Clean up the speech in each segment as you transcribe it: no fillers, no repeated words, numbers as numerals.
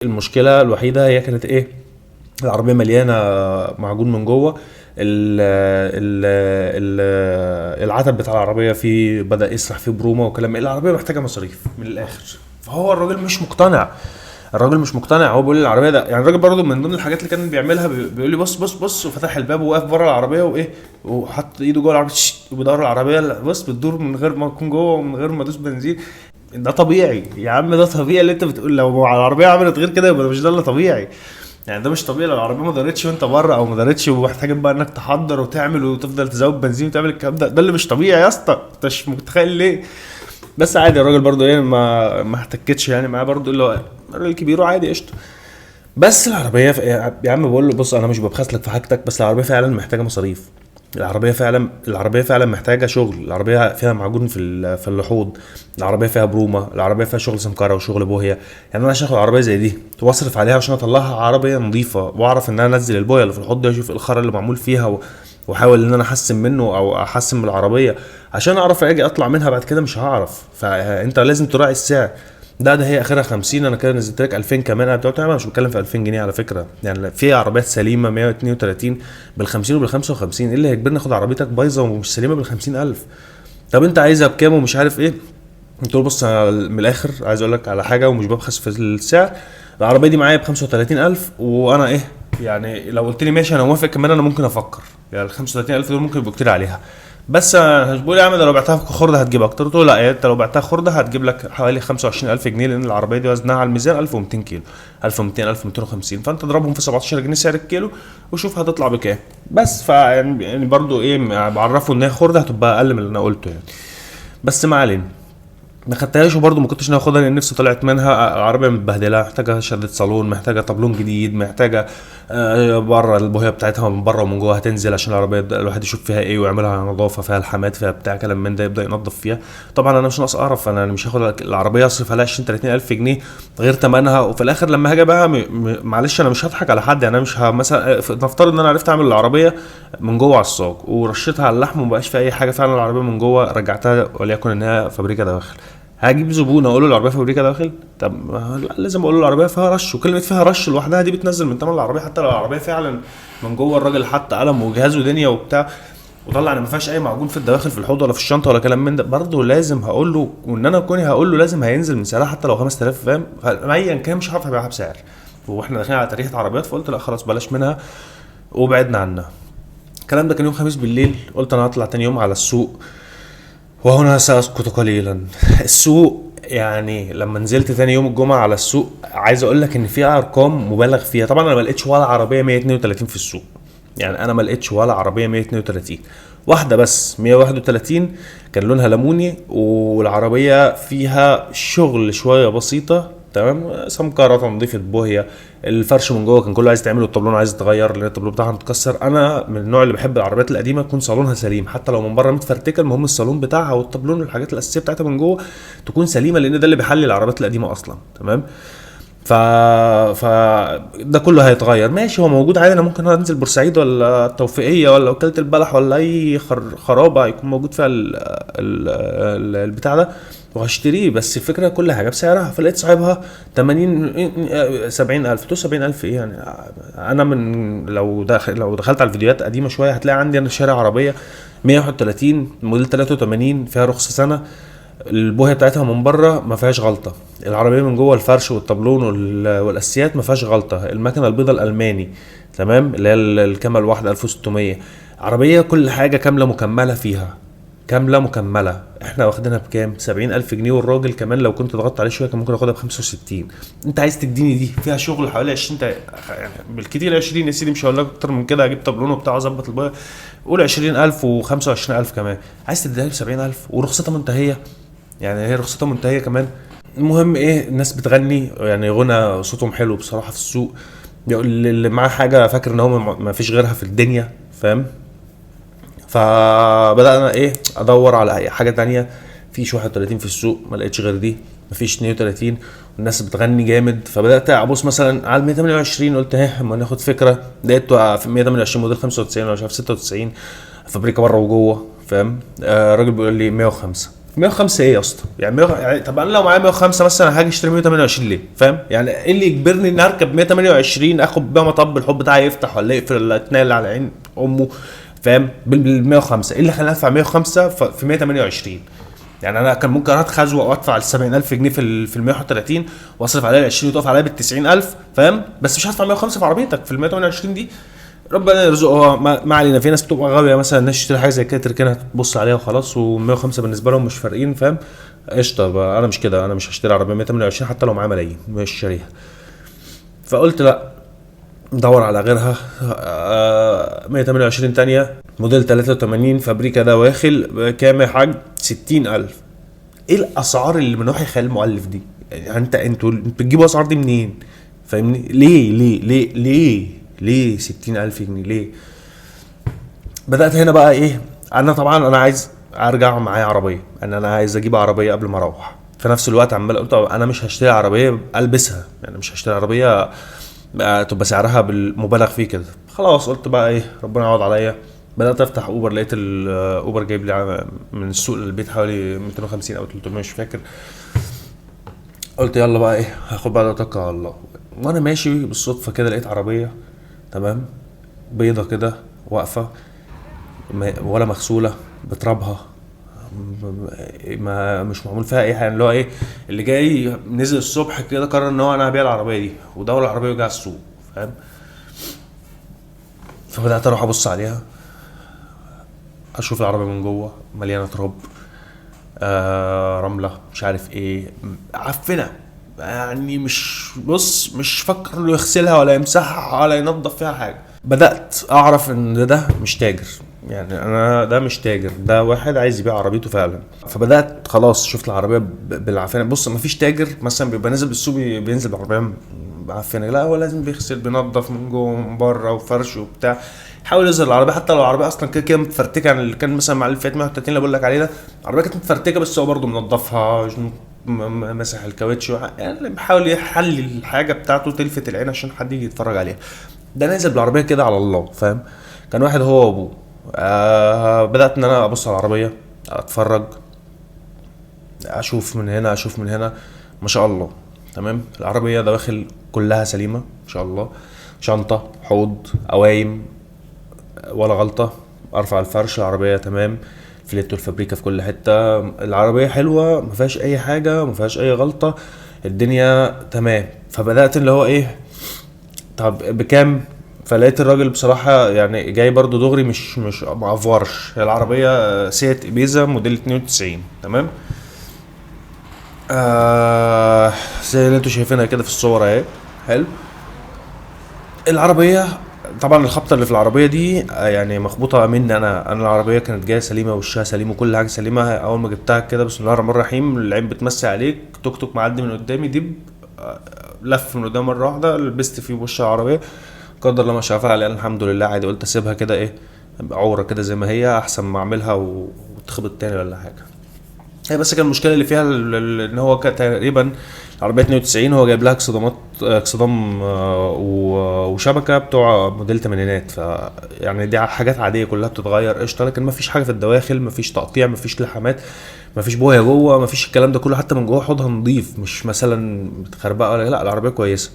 المشكله الوحيده هي كانت ايه؟ العربيه مليانه معجون من جوه. العتب بتاع العربيه فيه بدا يسرح فيه برومه وكلام. العربيه محتاجه مصاريف من الاخر. فهو الراجل مش مقتنع. هو بيقول لي العربيه ده يعني. الراجل برضو من ضمن الحاجات اللي كان بيعملها بيقول لي بص بص بص، وفتح الباب ووقف بره العربيه وايه، وحط ايده جوه العربيه وبيدور العربيه بص بتدور من غير ما تكون جوه ومن غير ما ادوس بنزين. ده طبيعي يا عم، ده طبيعي اللي انت بتقول. لو على العربيه عملت غير كده يبقى مش ده اللي طبيعي. يعني ده مش طبيعي. لو العربيه ما دارتش وانت بره، او ما دارتش ومحتاج بقى انك تحضر وتعمل وتفضل تزود بنزين وتعمل الكلام ده اللي مش طبيعي يا اسطى. انت مش متخيل ليه؟ بس عادي الراجل برضو ايه، ما احتكتش يعني معاه برضو، اللي هو الراجل كبير وعادي قشطه. بس العربيه يا عم بقول له بص انا مش ببخس لك في حاجتك، بس العربيه فعلا محتاجه مصاريف. العربيه فعلا محتاجه شغل. العربيه فيها معجون في اللحوض. العربيه فيها برومه. العربيه فيها شغل سمكره وشغل بوهيه. يعني انا عشان اخد عربيه زي دي واصرف عليها عشان اطلعها عربيه نظيفه، واعرف ان انا انزل البويه اللي في الحوض ده، اشوف الخرا اللي معمول فيها واحاول ان انا احسن منه او احسن من العربيه عشان اعرف اجي اطلع منها بعد كده. مش هعرف. فانت لازم تراعي السعر. ده هي اخرها 50. انا كده نزلت لك 2000 كمان. انا بتاعتي مش بتكلم في 2000 جنيه على فكره. يعني في عربيات سليمه 132 بال 50 وبال 55. ايه اللي هيجبرني اخد عربيتك بايظه ومش سليمه بال 50000؟ طب انت عايزها بكام ومش عارف ايه. قلت له بص أنا من الاخر عايز اقول لك على حاجه ومش ببخس في السعر. العربيه دي معايا ب 35000 وانا ايه يعني، لو قلت لي ماشي انا موافق كمان انا ممكن افكر. يعني ال 35000 دول ممكن يبقوا كتير عليها. بس بقول يا عم ده لو بعتها خرده هتجيب اكتر. قلت له لا يعني انت لو بعتها خرده هتجيب لك حوالي 25000 جنيه، لان العربيه دي وزنها على الميزان 1200 كيلو، 1200 1250. فانت اضربهم في 17 جنيه سعر الكيلو وشوف هتطلع بكام. بس يعني برضو ايه بعرفه ان هي خرده هتبقى اقل من اللي انا قلته يعني. بس ما علينا. ما خدتهاش وبرضه ما كنتش ناخدها لان نفسي طلعت منها. العربيه متبهدله، محتاجه شده صالون، محتاجه طابلون جديد، محتاجه بره البويه بتاعتها من بره ومن جوه هتنزل عشان العربيه الواحد يشوف فيها ايه ويعملها نظافه، فيها الحمات فيها بتاع كلام من ده، يبدا ينظف فيها. طبعا انا مش ناقص اعرف. انا مش هاخد العربيه اصرف عليها 20 30 الف جنيه غير ثمنها. وفي الاخر لما هاجي بقى معلش انا مش هضحك على حد. يعني انا مش مثلا نفترض ان انا عرفت اعمل العربيه من جوه على الصاج ورشيتها على اللحم ومبقاش في اي حاجه، فعلا العربيه من جوه رجعتها وليكن انها فابريكا دواخل، هجيب زبون اقول له العربيه فابريكا داخل؟ طب لازم اقول له العربيه فيها رش. وكلمه فيها رش لوحدها دي بتنزل من ثمن العربيه. حتى لو العربيه فعلا من جوه الراجل حط قلم وجهاز ودنيا وبتاع وطلع ان ما فيهاش اي معجون في الدواخل في الحوض ولا في الشنطه ولا كلام من ده، برضه لازم هقول له. وان انا كوني هقول له لازم هينزل من سعرها حتى لو 5000. فاهم؟ ايا كان مش هعرف ابيعها بسعر. واحنا داخلين على تاريخ عربيات فقلت لا خلاص بلاش منها وبعدنا عنها. الكلام ده كان يوم خميس بالليل. قلت انا هطلع تاني يوم على السوق وهنا سأسكت قليلا. السوق يعني لما نزلت تاني يوم الجمعة على السوق عايز اقول لك ان فيها ارقام مبالغ فيها. طبعا انا ما لقيتش ولا عربية 132 في السوق. يعني انا ما لقيتش ولا عربية 132. واحدة بس 131 كان لونها ليموني والعربية فيها شغل شوية بسيطة تمام، سمكرة تنظيفة بوهية. الفرش من جوه كان كله عايز تعمله، الطابلون عايز يتغير لان الطابلون بتاعها متكسر. انا من النوع اللي بحب العربيات القديمه تكون صالونها سليم، حتى لو من بره متفرتكه المهم الصالون بتاعها والطابلون والحاجات الاساسيه بتاعتها من جوه تكون سليمه، لان ده اللي بيحلي العربيات القديمه اصلا. تمام. ف... ف ده كله هيتغير ماشي. هو موجود عادي. انا ممكن انزل بورسعيد ولا التوفيقيه ولا وكاله البلح ولا اي خرابه يكون موجود فيها البتاع ده وهشتريه. بس الفكره كل حاجه بسعرها. فلقيت صاحبها 80 70 الف. تو 70 الف ايه يعني؟ انا من لو دخلت على الفيديوهات قديمه شويه هتلاقي عندي انا شارع عربيه 131 موديل 83 فيها رخصه سنه. البوهيه بتاعتها من بره ما فيهاش غلطه. العربيه من جوه الفرش والطابلون والاساسيات ما فيهاش غلطه. المكنه البيضاء الالماني تمام اللي هي الكامل واحده 1600. عربيه كل حاجه كامله مكمله فيها، كامله مكمله. احنا واخدينها بكام؟ 70000 جنيه. والراجل كمان لو كنت ضغطت عليه شويه كان ممكن اخدها ب 65. انت عايز تديني دي فيها شغل حوالي 20 يعني بالكتير 20 يا سيدي، مش هقول لك اكتر من كده. هجيب طابلون وبتاع اظبط الباقي قول 20000 و25000 كمان. عايز تديها ب 70000 ورخصتها منتهيه. يعني هي رخصتها منتهيه كمان. المهم ايه، الناس بتغني يعني غنى صوتهم حلو بصراحه في السوق. اللي معاه حاجه فاكر ان هو ما فيش غيرها في الدنيا. فاهم؟ فبدأنا ايه ادور على اي حاجه تانية. فيش 31 في السوق ما لقيتش غير دي. مفيش 32 والناس بتغني جامد. فبدات ابص مثلا على 128. قلت اما ناخد فكره. لقيته في 128 موديل 95 ولا مش عارف 96 فابريكا بره وجوه. فاهم؟ الراجل بيقول لي 105. 105 ايه يا اسطى يعني يعني طب انا لو معايا 105 مثلا هاجي اشتري 128 ليه؟ فاهم يعني ايه اللي يجبرني ان اركب 128 اخد بيها مطب الحب بتاعي يفتح ولا يقفل ولا اتنقل على عين امه؟ فاهم بال 105 ايه اللي خلاني ادفع 105 في 128؟ يعني انا كان ممكن اتخزوق وادفع ال 70000 جنيه في ال 131 واصرف عليها ال 20 وتقف عليها بال 90000 فاهم، بس مش هدفع 105 في عربيتك في ال 128 دي. ربنا يرزقها ما علينا. في ناس بتبقى غاويه مثلا الناس تشتري حاجه زي كده تركنها تبص عليها وخلاص، و105 بالنسبه لهم مش فارقين فاهم. قشطه انا مش كده، انا مش هشتري عربيه 128 حتى لو معايا ملايين مش شاريها. فقلت لا ندور على غيرها. 128 تانية موديل 83 فابريكا ده واخل كام يا حاج؟ 60000. ايه الاسعار اللي من وحي خيال المؤلف دي؟ يعني انتوا بتجيبوا اسعار دي منين؟ فاهمني ليه 60000 جنيه ليه؟ بدأت هنا بقى ايه، انا طبعا انا عايز ارجع معايا عربيه، انا عايز اجيب عربيه قبل ما اروح. في نفس الوقت عمال قلت انا مش هشتري عربيه البسها، يعني مش هشتري عربيه تبقى سعرها بالمبالغ فيه كده. خلاص قلت بقى ايه ربنا يعوض عليا. بدات افتح اوبر، لقيت الاوبر جايب لي من السوق للبيت حوالي 250 او 300 مش فاكر. قلت يلا بقى ايه هاخد بقى توكل على الله. وانا ماشي بالصدفه كده لقيت عربيه تمام بيضه كده واقفه ولا مغسوله بترابها، ما مش معمول فيها اي حاجه، اللي هو ايه اللي جاي نزل الصبح كده قرر ان هو انا هبيع العربيه دي ودور العربيه وجع السوق فاهم. فبدات اروح ابص عليها اشوف العربيه من جوه مليانه تراب، رمله مش عارف ايه عفنه، يعني مش فكر انه يغسلها ولا يمسحها ولا ينظف فيها حاجه. بدات اعرف ان ده مش تاجر، يعني انا ده مش تاجر، ده واحد عايز يبيع عربيته فعلا. فبدات خلاص شفت العربيه بالعافيه. بص مفيش تاجر مثلا بيبقى نازل بالسوق بينزل بعربيه معفنه، لا هو لازم بيغسل بينظف من جوه ومن بره وفرش وبتاع، يحاول يظهر العربيه حتى لو العربيه اصلا كده كده متفرتكه عن اللي كان مثلا مع الفيات 130 اللي بقول لك عليه ده. العربيه كانت متفرتكه بس هو برده منظفها مسح الكاوتش يعني بيحاول يحلل الحاجه بتاعته تلفت العين عشان حد يجي يتفرج عليها. ده نازل بالعربيه كده على الله فاهم. كان واحد هو وابوه. بدات ان انا ابص على العربيه اتفرج اشوف من هنا اشوف من هنا، ما شاء الله تمام. العربيه دواخل كلها سليمه ما شاء الله، شنطه حوض قوايم ولا غلطه، ارفع الفرش العربيه تمام، فليتو الفابريكا في كل حته، العربيه حلوه ما فيهاش اي حاجه ما فيهاش اي غلطه، الدنيا تمام. فبدات اللي هو ايه طب بكام؟ فلقيت الراجل بصراحه يعني جاي برضو دغري مش معفورش. العربيه سيات ابيزا موديل 92 تمام. زي اللي انتوا شايفينها كده في الصور اهي حلو. العربيه طبعا الخبطه اللي في العربيه دي يعني مخبوطه مني انا العربيه كانت جايه سليمه وشها سليم وكل حاجه سليمه. اول ما جبتها كده بسم الله الرحمن الرحيم العين بتمسي عليك، توك توك معدي من قدامي دب لف من قدام مره واحده لبست فيه وش العربيه قدر الله ما شاء فعل عليه الحمد لله. عادي قلت اسيبها كده ايه عوره كده زي ما هي احسن ما اعملها وتخبط تاني ولا حاجه. هي بس كان المشكله اللي فيها ان هو كان تقريبا العربيه 92 هو جايب لها اكسدام وشبكه بتوع موديل تمانينات، ف يعني دي حاجات عاديه كلها بتتغير قشطه، لكن ما فيش حاجه في الدواخل، ما فيش تقطيع، ما فيش لحامات، ما فيش بويه جوه، ما فيش الكلام ده كله. حتى من جوه حوضها نظيف مش مثلا متخربقه ولا لا، العربيه كويسه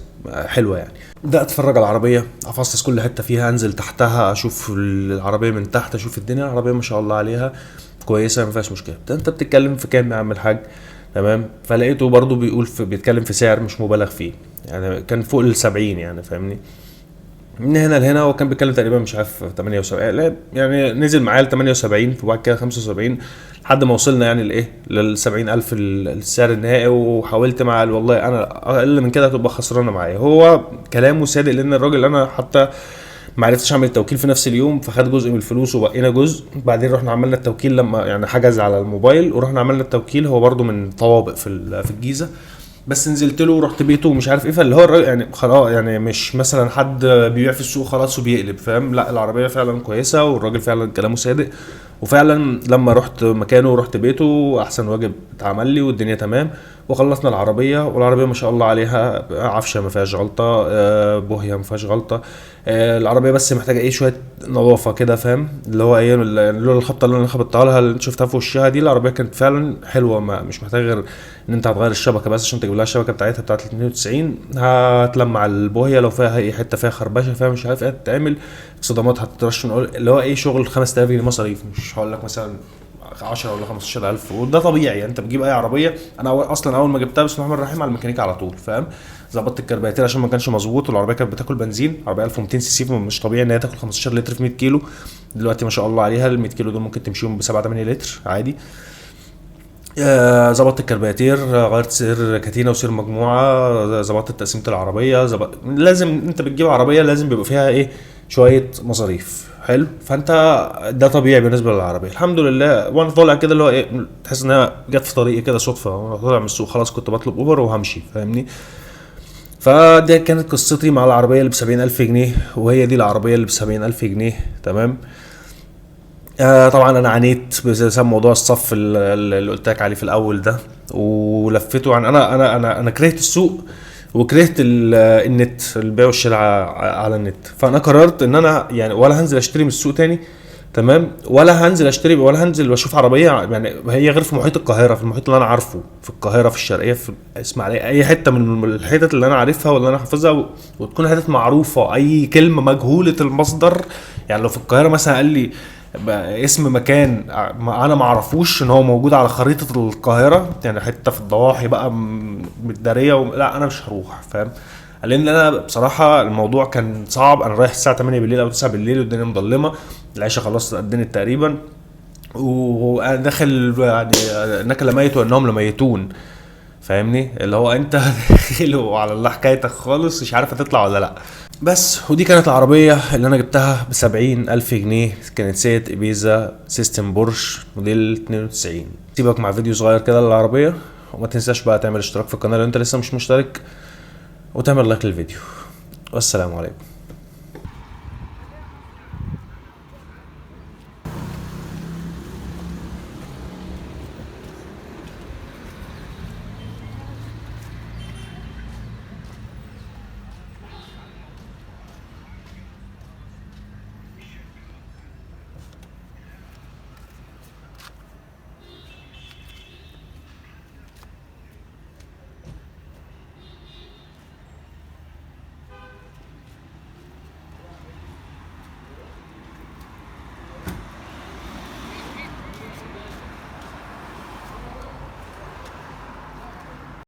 حلوه يعني. ده اتفرج على العربيه افصص كل حته فيها، انزل تحتها اشوف العربيه من تحت اشوف الدنيا. العربيه ما شاء الله عليها كويسه ما فيهاش مشكله. انت بتتكلم في كام يا عم الحاج تمام؟ فلقيته برضو بيتكلم في سعر مش مبالغ فيه، يعني كان فوق ال70 يعني فاهمني. من هنا لهنا هو كان بيتكلم تقريبا مش عارف 78 لا يعني نزل معايا ل 78 وبعد كده 75 لحد ما وصلنا يعني لايه لل 70000 السعر النهائي. وحاولت مع والله انا اقل من كده هتبقى خسرانه معايا. هو كلامه صادق لان الراجل انا حتى ما عرفتش اعمل التوكيل في نفس اليوم، فخد جزء من الفلوس وبقينا جزء. بعدين رحنا عملنا التوكيل لما يعني حجز على الموبايل ورحنا عملنا التوكيل. هو برضو من طوابق في الجيزه، بس نزلت له ورحت بيته ومش عارف ايه. فاللي هو يعني خلاص يعني مش مثلا حد بيبيع في السوق خلاص وبيقلب فاهم، لا العربيه فعلا كويسه والراجل فعلا كلامه صادق. وفعلا لما رحت مكانه ورحت بيته احسن واجب اتعمل لي والدنيا تمام. وخلصنا العربيه، والعربيه ما شاء الله عليها، عفشه ما فيهاش غلطه، بوهيه ما فيهاش غلطه. العربيه بس محتاجه ايه شويه نظافه كده، فاهم؟ اللي هو ايه، لولا الخبطه اللي انا خبطتها لها اللي انت شفتها في وشها دي، العربيه كانت فعلا حلوه، ما مش محتاج غير ان انت هتغير الشبكه بس عشان تجيب لها الشبكه بتاعتها بتاعت ال 92. هتلمع البوهيه لو فيها اي حته فيها خربشه فيها مش عارف ايه تتعمل، صدمات هتترش من اللي هو ايه شغل 5000 جنيه مصاريف، مش هقول لك مثلا 10 ولا 15000. وده طبيعي يعني، انت بتجيب اي عربيه. انا اصلا اول ما جبتها بسم الله الرحمن الرحيم على الميكانيكا على طول، فاهم؟ ظبطت الكربيراتير عشان ما كانش مظبوط، والعربيه كانت بتاكل بنزين، عربيه 1200 سي سي، مش طبيعي ان هي تاكل 15 لتر في 100 كيلو. دلوقتي ما شاء الله عليها ال 100 كيلو دول ممكن تمشيهم ب 7 8 لتر عادي. ظبطت الكربيراتير، غيرت سير كاتينا وسير مجموعه، ظبطت تقسيمه العربيه، لازم انت بتجيب عربيه لازم بيبقى فيها ايه شويه مصاريف. حلو، فانت ده طبيعي بالنسبه للعربيه. الحمد لله وانا طالع كده اللي هو ايه، تحس انها جت في طريقي كده صدفه، وانا طالع من السوق خلاص كنت بطلب اوبر وهمشي، فاهمني؟ فدي كانت قصتي مع العربيه اللي ب70000 جنيه، وهي دي العربيه اللي ب70000 جنيه. تمام. طبعا انا عانيت بسبب موضوع الصف اللي قلت لك عليه في الاول ده، ولفيته. يعني انا كرهت السوق، وكرهت النت، البيع والشراء على النت. فانا قررت ان انا يعني ولا هنزل اشتري من السوق تاني، تمام، ولا هنزل اشتري ولا هنزل واشوف عربيه يعني هي غير في محيط القاهره، في المحيط اللي انا عارفه في القاهره، في الشرقيه، في اسماعيليه، اي حته من الحتت اللي انا عارفها واللي انا حافظها، وتكون حتت معروفه، اي كلمه مجهوله المصدر. يعني لو في القاهره مثلا قال لي اسم مكان انا ما اعرفوش ان هو موجود على خريطه القاهره، يعني حته في الضواحي بقى متداريه لا انا مش هروح، فاهم؟ لان انا بصراحه الموضوع كان صعب. انا رايح الساعه 8 بالليل او 9 بالليل والدنيا مظلمه، العشاء خلاص اتدنت تقريبا، وانا داخل يعني انك لميت وانهم لميتون، فاهمني؟ اللي هو انت داخل وعلى الله حكايتك خالص، مش عارف هتطلع ولا لا. بس ودي كانت العربية اللي انا جبتها ب70000 جنيه، كانت سيات ابيزا سيستم بورش موديل 92. سيبك مع فيديو صغير كده للعربية، وما تنساش بقى تعمل اشتراك في القناة لو انت لسه مش مشترك، وتعمل لايك للفيديو. والسلام عليكم.